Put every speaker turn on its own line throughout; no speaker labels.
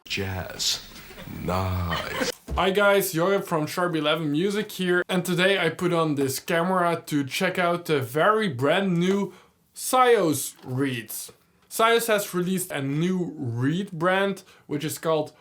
Jazz. Nice.
Hi guys, Joje from Sharp 11 Music here, and today I put on this camera to check out the very brand new Syos reeds. Syos has released a new reed brand which is called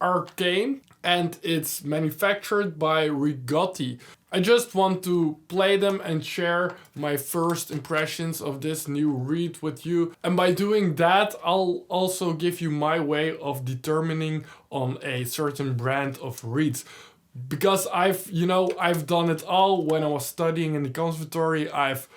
Arcane, and it's manufactured by Rigotti. I just want to play them and share my first impressions of this new reed with you. And by doing that, I'll also give you my way of determining on a certain brand of reeds. Because I've done it all when I was studying in the conservatory. I've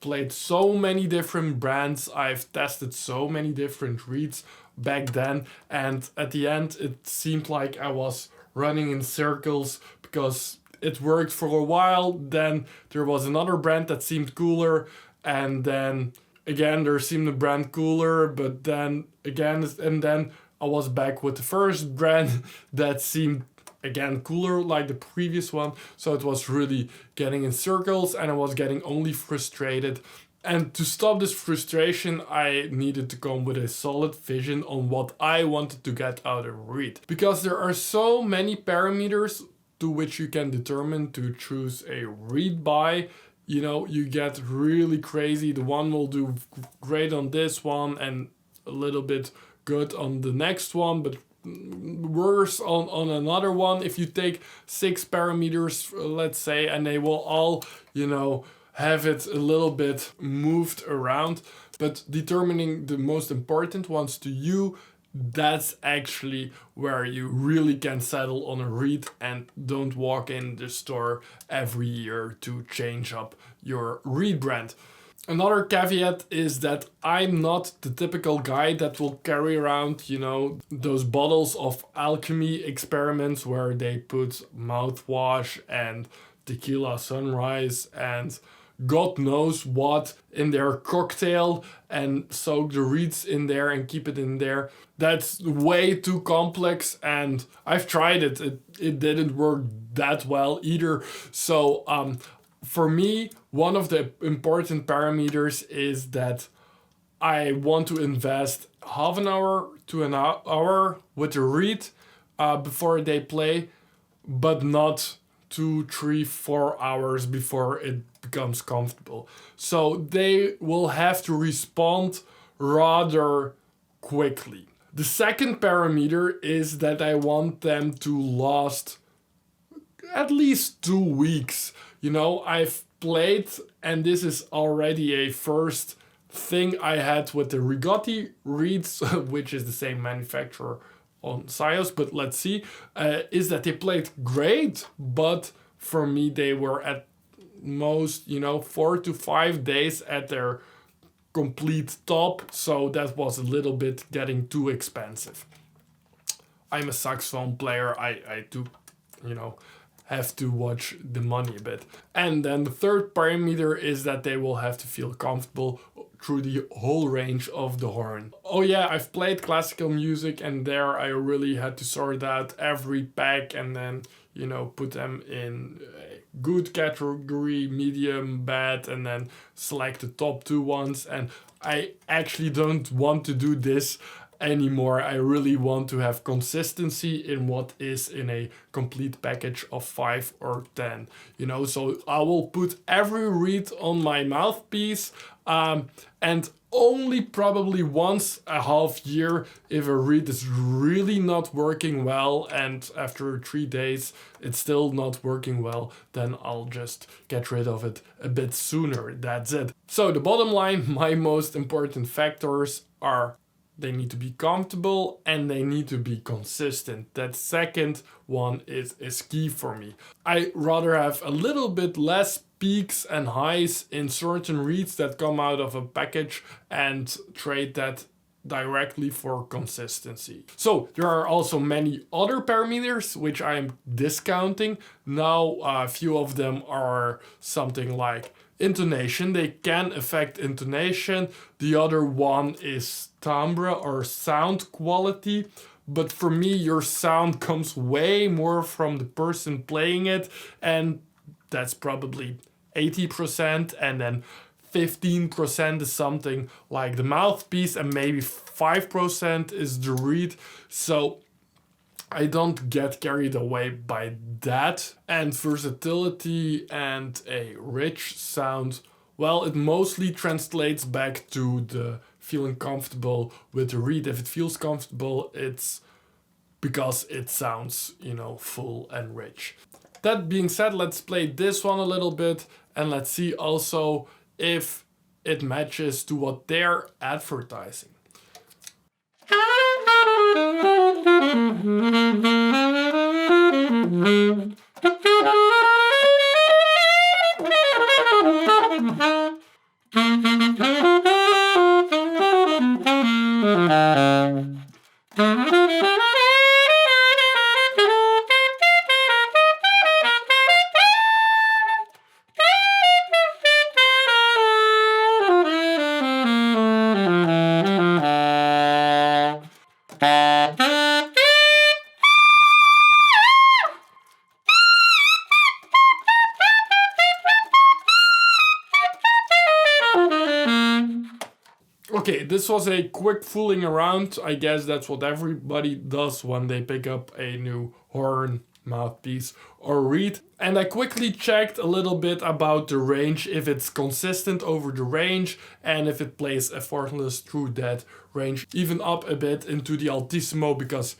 played so many different brands. I've tested so many different reeds back then. And at the end, it seemed like I was running in circles because it worked for a while, then there was another brand that seemed cooler, and then again there seemed a brand cooler, but then again, and then I was back with the first brand that seemed again cooler like the previous one. So it was really getting in circles and I was getting only frustrated. And to stop this frustration, I needed to come with a solid vision on what I wanted to get out of a reed. Because there are so many parameters to which you can determine to choose a reed by. You know, you get really crazy. The one will do great on this one and a little bit good on the next one, but worse on another one. If you take 6 parameters, let's say, and they will all, have it a little bit moved around. But determining the most important ones to you, that's actually where you really can settle on a reed and don't walk in the store every year to change up your reed brand. Another caveat is that I'm not the typical guy that will carry around, those bottles of alchemy experiments where they put mouthwash and tequila sunrise and God knows what in their cocktail and soak the reeds in there and keep it in there. That's way too complex and I've tried it. It didn't work that well either. So for me, one of the important parameters is that I want to invest half an hour to an hour with the reed before they play, but not 2, 3, 4 hours before it becomes comfortable. So they will have to respond rather quickly. The second parameter is that I want them to last at least 2 weeks. I've played, and this is already a first thing I had with the Rigotti reeds, which is the same manufacturer on Syos, but let's see, is that they played great, but for me they were at most 4 to 5 days at their complete top, so that was a little bit getting too expensive. I'm a saxophone player, I do have to watch the money a bit. And then the third parameter is that they will have to feel comfortable through the whole range of the horn. Oh yeah, I've played classical music and there I really had to sort out every pack and then, put them in a good category, medium, bad, and then select the top 2 ones. And I actually don't want to do this anymore. I really want to have consistency in what is in a complete package of 5 or 10. So I will put every reed on my mouthpiece and only probably once a half year if a reed is really not working well and after 3 days it's still not working well, then I'll just get rid of it a bit sooner. That's it. So the bottom line, my most important factors are they need to be comfortable and they need to be consistent. That second one is key for me. I rather have a little bit less peaks and highs in certain reeds that come out of a package and trade that directly for consistency. So there are also many other parameters which I am discounting. Now a few of them are something like intonation. They can affect intonation. The other one is timbre or sound quality. But for me, your sound comes way more from the person playing it, and that's probably 80%, and then 15% is something like the mouthpiece, and maybe 5% is the reed. So I don't get carried away by that. And versatility and a rich sound, well, it mostly translates back to the feeling comfortable with the reed. If it feels comfortable, it's because it sounds, you know, full and rich. That being said, let's play this one a little bit and let's see also if it matches to what they're advertising. Okay, this was a quick fooling around. I guess that's what everybody does when they pick up a new horn, mouthpiece, or reed. And I quickly checked a little bit about the range, if it's consistent over the range, and if it plays effortless through that range, even up a bit into the altissimo, because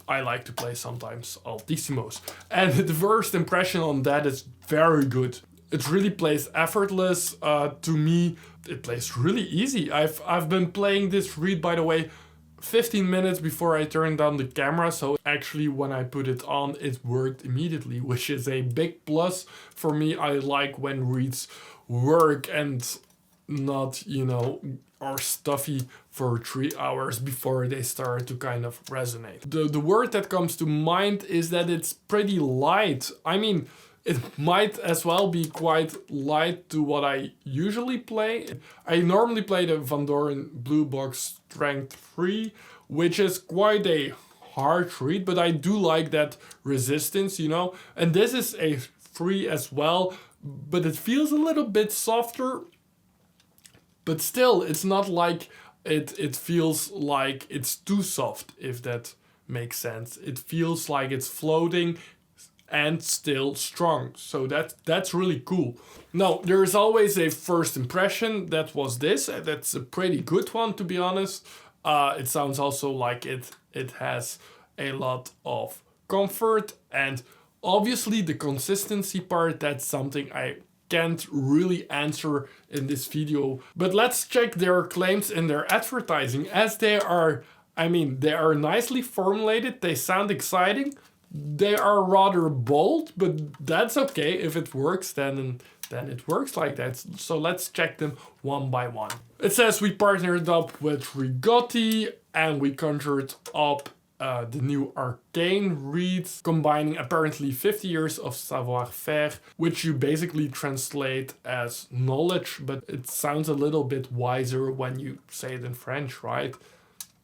I like to play sometimes altissimos. And the first impression on that is very good. It really plays effortless. To me, it plays really easy. I've been playing this reed, by the way, 15 minutes before I turned on the camera, so actually when I put it on, it worked immediately, which is a big plus for me. I like when reeds work and not, you know, are stuffy for 3 hours before they start to kind of resonate. The word that comes to mind is that it's pretty light. I mean, it might as well be quite light to what I usually play. I normally play the Van Doren Blue Box Strength 3, which is quite a hard reed, but I do like that resistance, you know. And this is a 3 as well, but it feels a little bit softer. But still, it's not like it feels like it's too soft, if that makes sense. It feels like it's floating and still strong. So that's really cool. Now, there is always a first impression. That was this. That's a pretty good one, to be honest. It sounds also like it has a lot of comfort, and obviously the consistency part, that's something I can't really answer in this video. But let's check their claims in their advertising, as they are, I mean, they are nicely formulated, they sound exciting, they are rather bold, but that's okay. If it works, then it works like that. So let's check them one by one. It says we partnered up with Rigotti and we conjured up the new Arcane reeds, combining apparently 50 years of savoir-faire, which you basically translate as knowledge, but it sounds a little bit wiser when you say it in French, right?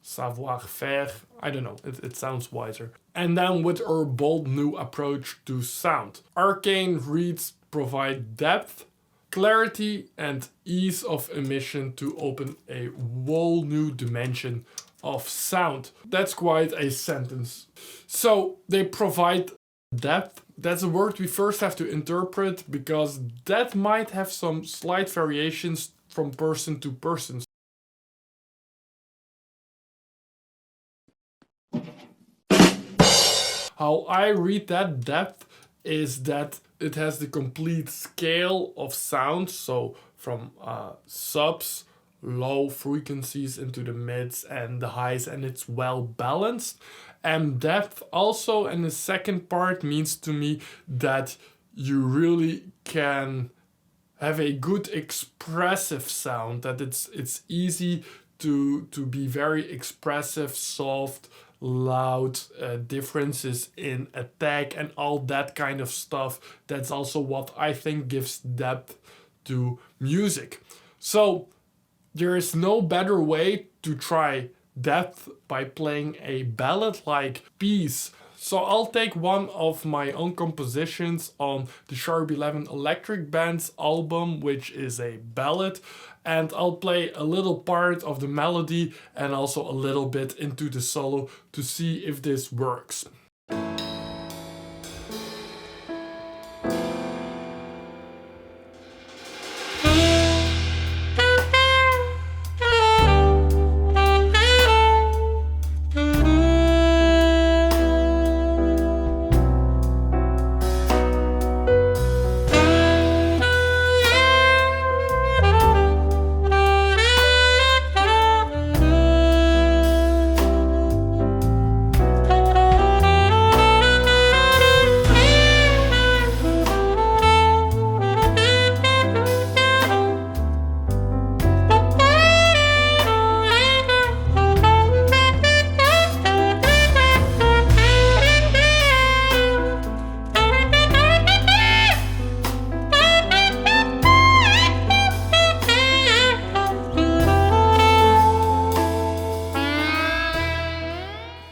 Savoir-faire, I don't know, it sounds wiser. And then with our bold new approach to sound. Arcane reeds provide depth, clarity, and ease of emission to open a whole new dimension of sound. That's quite a sentence. So they provide depth. That's a word we first have to interpret, because that might have some slight variations from person to person. How I read that depth is that it has the complete scale of sound, so from subs, low frequencies into the mids and the highs, and it's well balanced. And depth also in the second part means to me that you really can have a good expressive sound, that it's easy to be very expressive, soft, loud, differences in attack and all that kind of stuff. That's also what I think gives depth to music. So there is no better way to try depth by playing a ballad-like piece. So I'll take one of my own compositions on the Sharp 11 Electric Band's album, which is a ballad, and I'll play a little part of the melody and also a little bit into the solo to see if this works.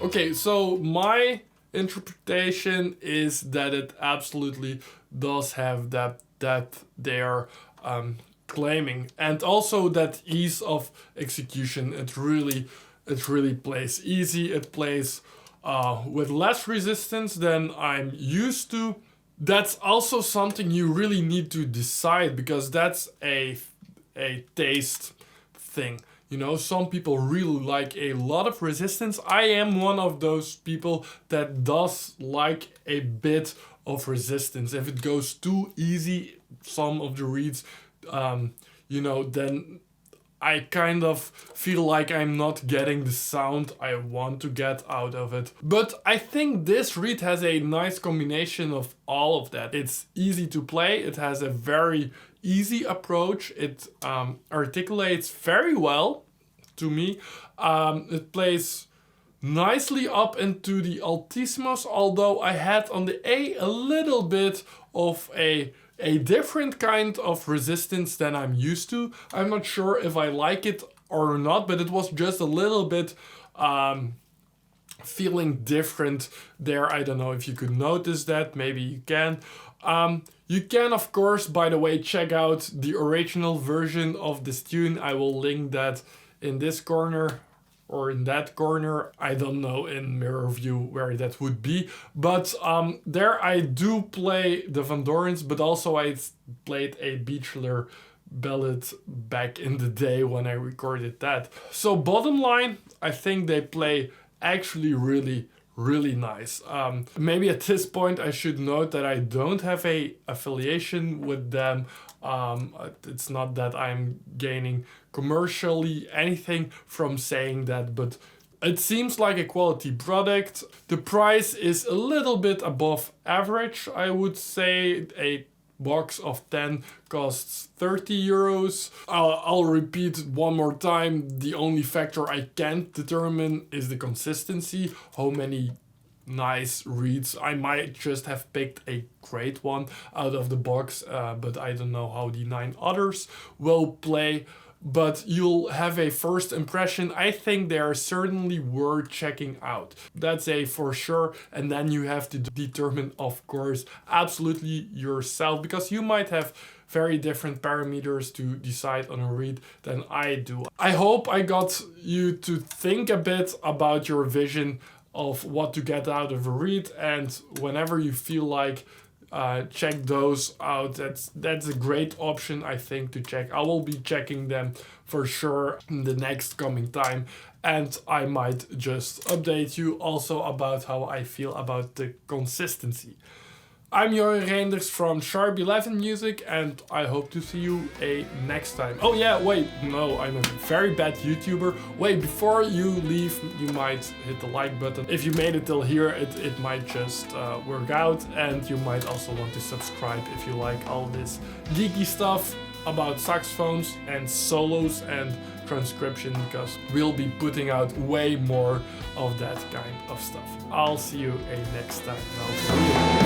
Okay, so my interpretation is that it absolutely does have that they are claiming, and also that ease of execution. It really plays easy. It plays with less resistance than I'm used to. That's also something you really need to decide, because that's a taste thing. You know, some people really like a lot of resistance. I am one of those people that does like a bit of resistance. If it goes too easy, some of the reads, you know, then I kind of feel like I'm not getting the sound I want to get out of it. But I think this read has a nice combination of all of that. It's easy to play. It has a very easy approach. It articulates very well to me. It plays nicely up into the altissimos, although I had on the A a little bit of a different kind of resistance than I'm used to. I'm not sure if I like it or not, but it was just a little bit feeling different there. I don't know if you could notice that, maybe you can. You can, of course, by the way, check out the original version of this tune. I will link that in this corner or in that corner. I don't know in mirror view where that would be, but there I do play the Van Dorens, but also I played a Beachler ballad back in the day when I recorded that. So bottom line, I think they play actually really nice. Maybe at this point I should note that I don't have a affiliation with them. It's not that I'm gaining commercially anything from saying that, but it seems like a quality product. The price is a little bit above average, I would say. A box of 10 costs 30 euros. I'll repeat one more time. The only factor I can't determine is the consistency. How many nice reads. I might just have picked a great one out of the box, but I don't know how the 9 others will play. But you'll have a first impression. I think they are certainly worth checking out. That's a for sure. And then you have to determine, of course, absolutely yourself, because you might have very different parameters to decide on a read than I do. I hope I got you to think a bit about your vision of what to get out of a read, and whenever you feel like check those out. That's a great option, I think, to check. I will be checking them for sure in the next coming time, and I might just update you also about how I feel about the consistency. I'm Johan Reinders from Sharp 11 Music, and I hope to see you next time. Oh yeah, wait, no, I'm a very bad YouTuber. Wait, before you leave, you might hit the like button. If you made it till here, it might just work out, and you might also want to subscribe if you like all this geeky stuff about saxophones and solos and transcription, because we'll be putting out way more of that kind of stuff. I'll see you next time.